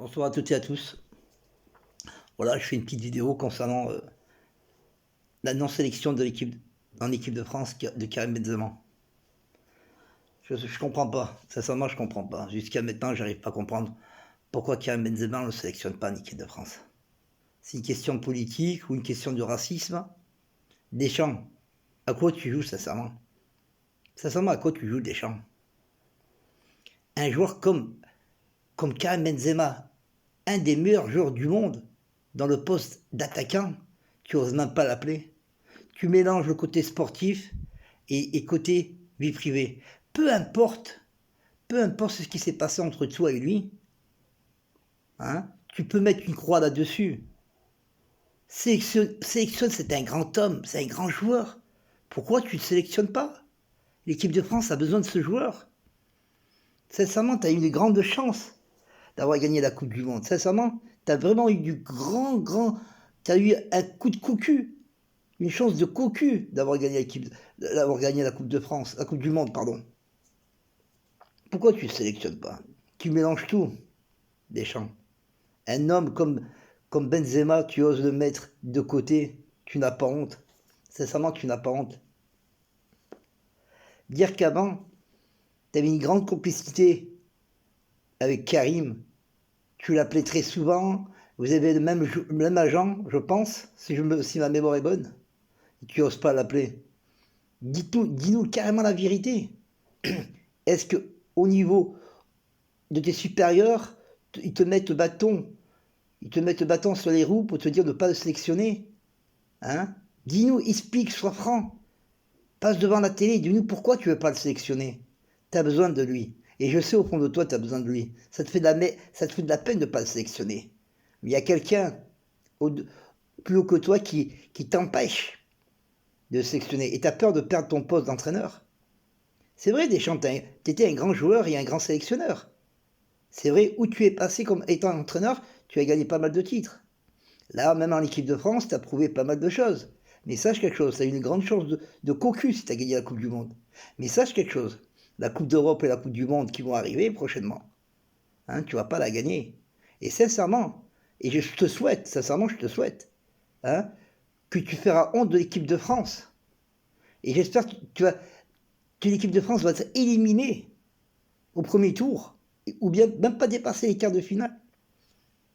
Bonsoir à toutes et à tous. Voilà, je fais une petite vidéo concernant la non-sélection de l'équipe en équipe de France de Karim Benzema. Je comprends pas, sincèrement je comprends pas. Jusqu'à maintenant, j'arrive pas à comprendre pourquoi Karim Benzema ne le sélectionne pas en équipe de France. C'est une question politique ou une question de racisme. Deschamps, à quoi tu joues sincèrement? Sincèrement, à quoi tu joues Deschamps? Un joueur comme Karim Benzema, un des meilleurs joueurs du monde, dans le poste d'attaquant, tu oses même pas l'appeler. Tu mélanges le côté sportif et côté vie privée. Peu importe, peu importe ce qui s'est passé entre toi et lui, hein, tu peux mettre une croix là-dessus. Sélectionne, c'est un grand homme, c'est un grand joueur. Pourquoi tu ne le sélectionnes pas? L'équipe de France a besoin de ce joueur. Sincèrement, tu as eu une grande chance d'avoir gagné la Coupe du Monde. Sincèrement, tu as vraiment eu du grand... Tu as eu un coup de cocu, une chance de cocu d'avoir gagné la Coupe de France, la Coupe du Monde, pardon. Pourquoi tu ne sélectionnes pas? Tu mélanges tout, Deschamps. Un homme comme Benzema, tu oses le mettre de côté, tu n'as pas honte. Sincèrement, tu n'as pas honte. Dire qu'avant, tu avais une grande complicité avec Karim, tu l'appelais très souvent, vous avez le même agent, je pense, si ma mémoire est bonne, et tu n'oses pas l'appeler. Dis-nous carrément la vérité. Est-ce que au niveau de tes supérieurs, ils te mettent le bâton sur les roues pour te dire de ne pas le sélectionner? Hein? Dis-nous, explique, sois franc. Passe devant la télé, dis-nous pourquoi tu ne veux pas le sélectionner. Tu as besoin de lui. Et je sais au fond de toi, tu as besoin de lui. Ça te fait de la peine de ne pas le sélectionner. Mais il y a quelqu'un plus haut que toi qui t'empêche de le sélectionner. Et tu as peur de perdre ton poste d'entraîneur. C'est vrai, Deschamps, tu étais un grand joueur et un grand sélectionneur. C'est vrai, où tu es passé comme étant entraîneur, tu as gagné pas mal de titres. Là, même en équipe de France, tu as prouvé pas mal de choses. Mais sache quelque chose, tu as une grande chance de cocu si tu as gagné la Coupe du Monde. Mais sache quelque chose, la Coupe d'Europe et la Coupe du Monde qui vont arriver prochainement, hein, tu ne vas pas la gagner. Et sincèrement, et je te souhaite, sincèrement, je te souhaite, hein, que tu feras honte de l'équipe de France. Et j'espère que l'équipe de France va être éliminée au premier tour, ou bien même pas dépasser les quarts de finale.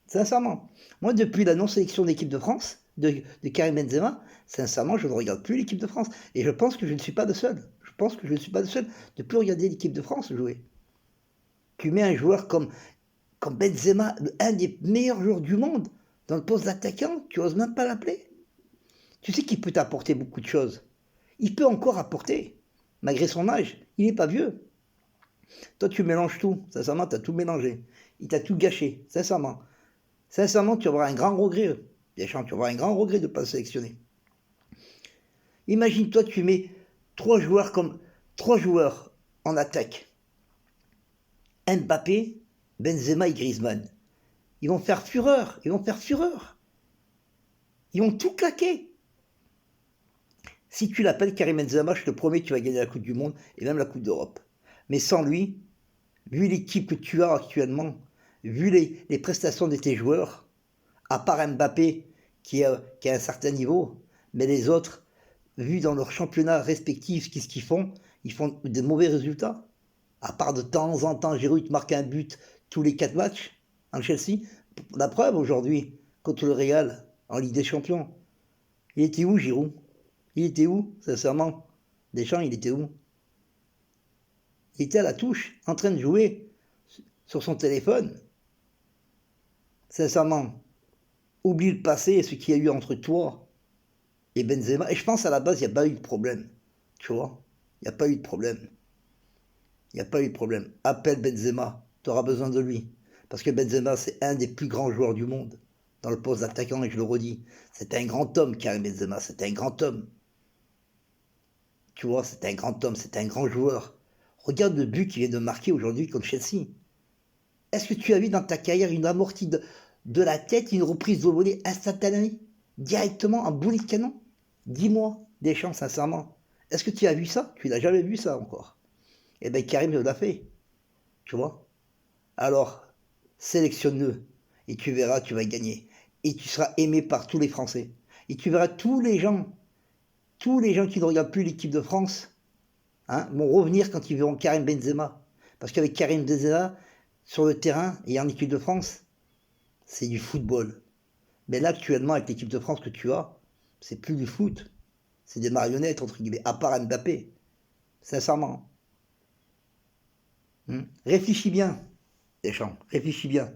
Sincèrement. Moi, depuis la non-sélection d'équipe de France, de Karim Benzema, sincèrement, je ne regarde plus l'équipe de France. Et je pense que je ne suis pas le seul. Je pense que je ne suis pas le seul de ne plus regarder l'équipe de France jouer. Tu mets un joueur comme Benzema, un des meilleurs joueurs du monde, dans le poste d'attaquant, tu n'oses même pas l'appeler. Tu sais qu'il peut t'apporter beaucoup de choses. Il peut encore apporter, malgré son âge. Il n'est pas vieux. Toi, tu mélanges tout. Sincèrement, tu as tout mélangé. Il t'a tout gâché, sincèrement. Sincèrement, tu auras un grand regret, Deschamps, tu auras un grand regret de ne pas le sélectionner. Imagine-toi, tu mets trois joueurs en attaque. Mbappé, Benzema et Griezmann. Ils vont faire fureur, ils vont faire fureur. Ils vont tout claquer. Si tu l'appelles Karim Benzema, je te promets que tu vas gagner la Coupe du Monde et même la Coupe d'Europe. Mais sans lui, vu l'équipe que tu as actuellement, vu les prestations de tes joueurs, à part Mbappé qui a un certain niveau, mais les autres, vu dans leur championnat respectif, qu'est-ce qu'ils font? Ils font de mauvais résultats. À part de temps en temps, Giroud marque un but tous les 4 matchs en Chelsea. La preuve aujourd'hui, contre le Real, en Ligue des Champions. Il était où, Giroud? Il était où, sincèrement? Deschamps, il était où? Il était à la touche, en train de jouer sur son téléphone. Sincèrement, oublie le passé et ce qu'il y a eu entre toi et Benzema. Et je pense à la base, il n'y a pas eu de problème. Tu vois? Il n'y a pas eu de problème. Il n'y a pas eu de problème. Appelle Benzema. Tu auras besoin de lui. Parce que Benzema, c'est un des plus grands joueurs du monde. Dans le poste d'attaquant, et je le redis. C'est un grand homme, Karim Benzema. C'est un grand homme. Tu vois, c'est un grand homme. C'est un grand joueur. Regarde le but qu'il vient de marquer aujourd'hui contre Chelsea. Est-ce que tu as vu dans ta carrière une amortie de la tête, une reprise de volée instantanée, directement en boulet de canon? Dis-moi, Deschamps, sincèrement. Est-ce que tu as vu ça? Tu n'as jamais vu ça encore. Eh bien, Karim l'a fait. Tu vois? Alors, sélectionne-le. Et tu verras, tu vas gagner. Et tu seras aimé par tous les Français. Et tu verras tous les gens qui ne regardent plus l'équipe de France, hein, vont revenir quand ils verront Karim Benzema. Parce qu'avec Karim Benzema, sur le terrain et en équipe de France, c'est du football. Mais là, actuellement, avec l'équipe de France que tu as, c'est plus du foot. C'est des marionnettes, entre guillemets, à part Mbappé. Sincèrement. Réfléchis bien, Deschamps. Réfléchis bien.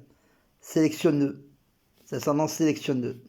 Sélectionne-le. Sincèrement, sélectionne-le.